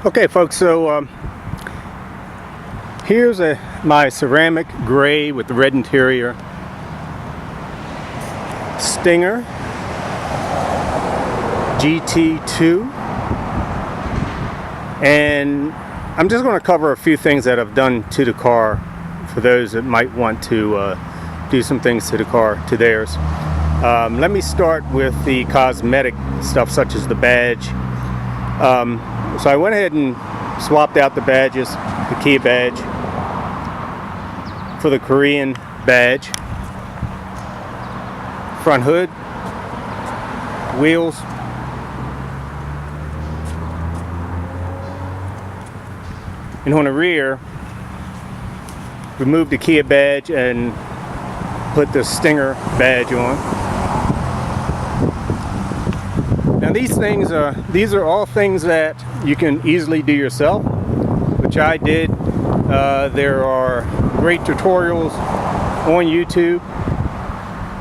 Okay folks, so here's my ceramic gray with the red interior Stinger GT2, and I'm just going to cover a few things that I've done to the car for those that might want to do some things to the car, to theirs. Let me start with the cosmetic stuff such as the badge. So I went ahead and swapped out the badges, the Kia badge for the Korean badge. Front hood, wheels, and on the rear, remove the Kia badge and put the Stinger badge on. Now these are all things that you can easily do yourself, which I did. There are great tutorials on YouTube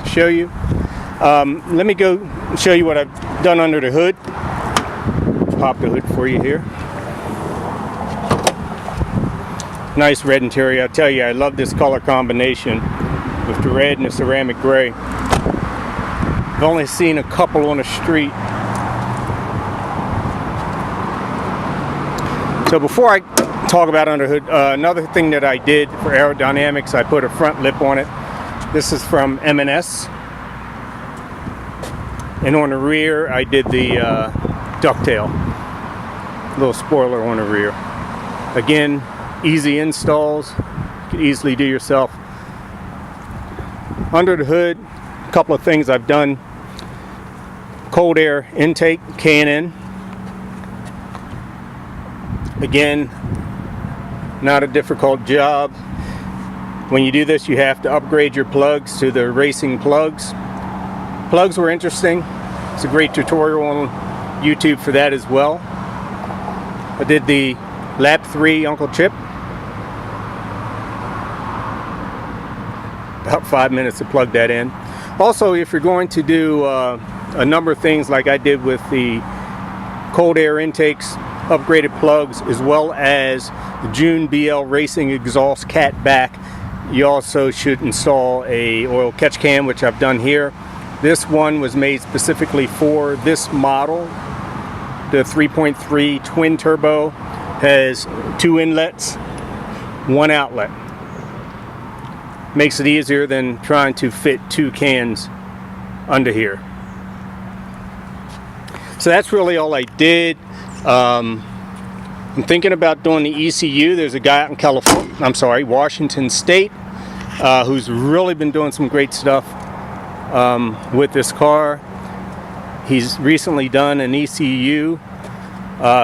to show you. Let me go show you what I've done under the hood. Pop the hood for you here. Nice red interior. I tell you, I love this color combination with the red and the ceramic gray. I've only seen a couple on the street. So before I talk about under hood, another thing that I did for aerodynamics, I put a front lip on it. This is from M&S. And on the rear, I did the ducktail. Little spoiler on the rear. Again, easy installs. You can easily do yourself. Under the hood, a couple of things I've done. Cold air intake, K&N. Again, not a difficult job. When you do this, you have to upgrade your plugs to the racing plugs. Plugs were interesting. It's a great tutorial on YouTube for that as well. I did the lap 3 Uncle Chip. About 5 minutes to plug that in. Also, if you're going to do a number of things like I did with the cold air intakes, upgraded plugs, as well as the June BL Racing exhaust cat back, you also should install a oil catch can, which I've done here. This one was made specifically for this model. The 3.3 twin turbo has 2 inlets, 1 outlet. Makes it easier than trying to fit 2 cans under here. So that's really all I did. I'm thinking about doing the ECU. There's a guy out in Washington State, who's really been doing some great stuff with this car. He's recently done an ECU.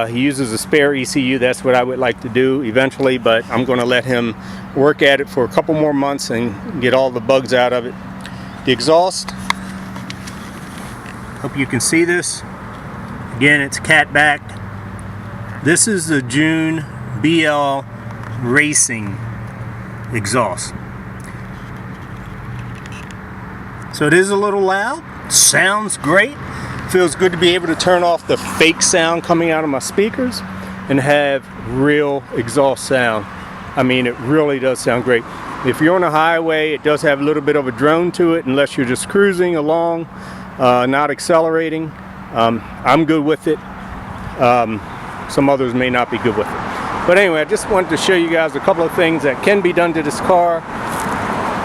He uses a spare ECU. That's what I would like to do eventually, but I'm going to let him work at it for a couple more months and get all the bugs out of it. The exhaust, hope you can see this. Again, it's cat backed. This is the June BL Racing exhaust. So it is a little loud, sounds great. Feels good to be able to turn off the fake sound coming out of my speakers and have real exhaust sound. I mean, it really does sound great. If you're on a highway, it does have a little bit of a drone to it, unless you're just cruising along, not accelerating. I'm good with it. Some others may not be good with it. But anyway, I just wanted to show you guys a couple of things that can be done to this car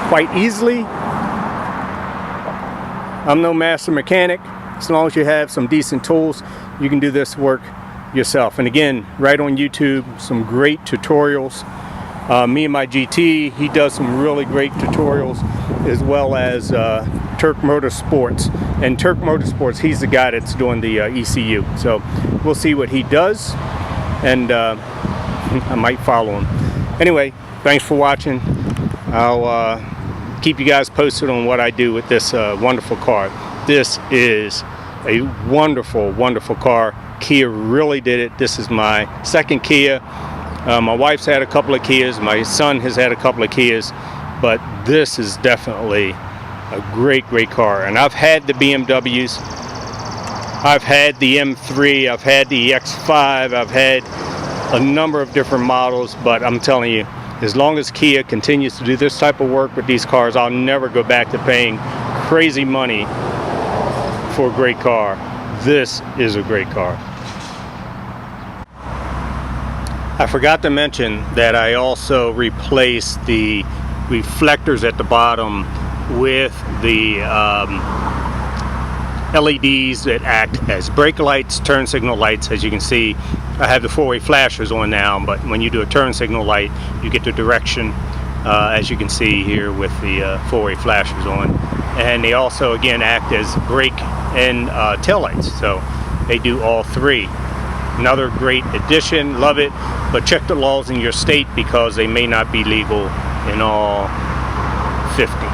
quite easily. I'm no master mechanic. As long as you have some decent tools, you can do this work yourself. And again, right on YouTube, some great tutorials. Me and my GT, he does some really great tutorials, as well as Turk Motorsports. And Turk Motorsports, he's the guy that's doing the ECU. So we'll see what he does, and I might follow him. Anyway, thanks for watching. I'll keep you guys posted on what I do with this wonderful car. This is a wonderful, wonderful car. Kia really did it. This is my second Kia. My wife's had a couple of Kias. My son has had a couple of Kias. But this is definitely a great, great car. And I've had the BMWs. I've had the M3. I've had the X5. I've had a number of different models, but I'm telling you, as long as Kia continues to do this type of work with these cars, I'll never go back to paying crazy money for a great car. This is a great car. I forgot to mention that I also replaced the reflectors at the bottom with the LEDs that act as brake lights, turn signal lights. As you can see, I have the four-way flashers on now, but when you do a turn signal light, you get the direction, as you can see here with the four-way flashers on. And they also, again, act as brake and tail lights, so they do all three. Another great addition, love it, but check the laws in your state because they may not be legal in all 50.